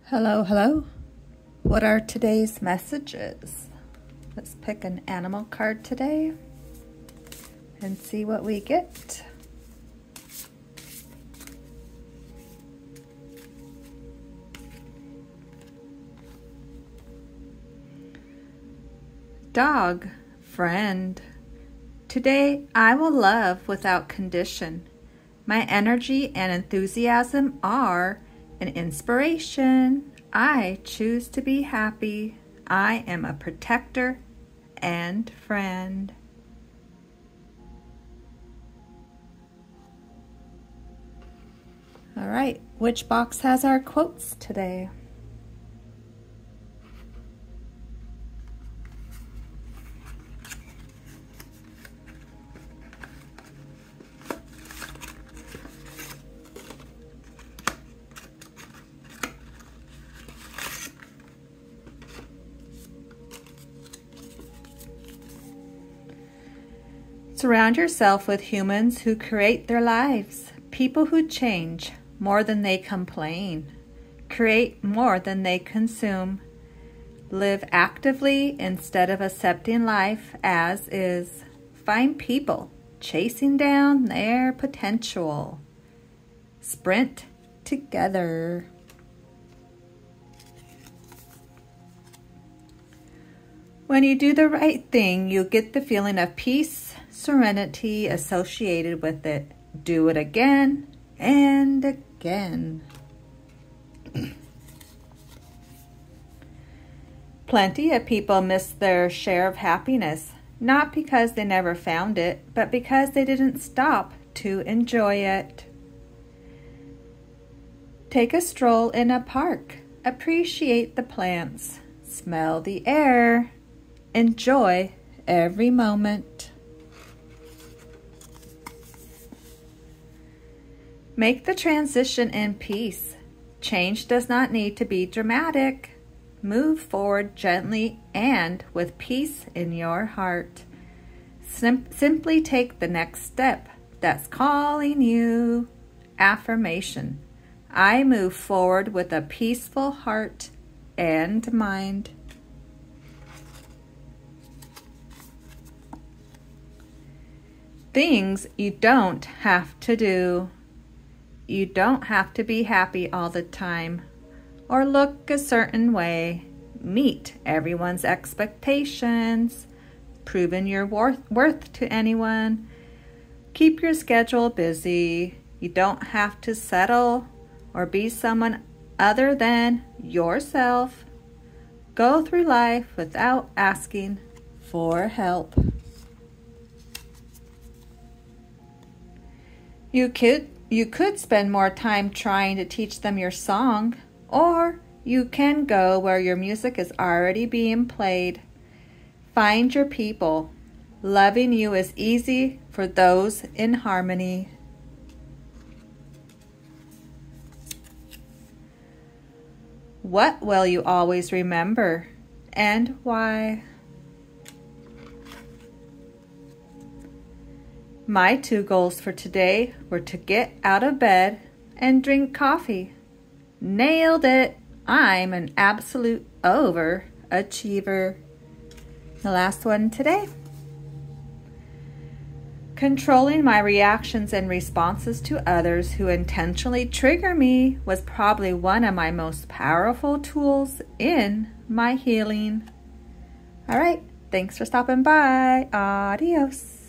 Hello, hello. What are today's messages? Let's pick an animal card today and see what we get. Dog, friend. Today I will love without condition. My energy and enthusiasm are an inspiration. I choose to be happy. I am a protector and friend. All right, which box has our quotes today? Surround yourself with humans who create their lives, people who change more than they complain, create more than they consume, live actively instead of accepting life as is, find people chasing down their potential, sprint together. When you do the right thing, you get the feeling of peace, serenity associated with it. Do it again and again. Plenty of people miss their share of happiness, not because they never found it, but because they didn't stop to enjoy it. Take a stroll in a park. Appreciate the plants. Smell the air. Enjoy every moment. Make the transition in peace. Change does not need to be dramatic. Move forward gently and with peace in your heart. Simply take the next step that's calling you. Affirmation. I move forward with a peaceful heart and mind. Things you don't have to do. You don't have to be happy all the time or look a certain way. Meet everyone's expectations. Proving your worth to anyone. Keep your schedule busy. You don't have to settle or be someone other than yourself. Go through life without asking for help. You could spend more time trying to teach them your song, or you can go where your music is already being played. Find your people. Loving you is easy for those in harmony. What will you always remember, and why? My 2 goals for today were to get out of bed and drink coffee. Nailed it! I'm an absolute overachiever. The last one today. Controlling my reactions and responses to others who intentionally trigger me was probably one of my most powerful tools in my healing. All right, thanks for stopping by. Adios.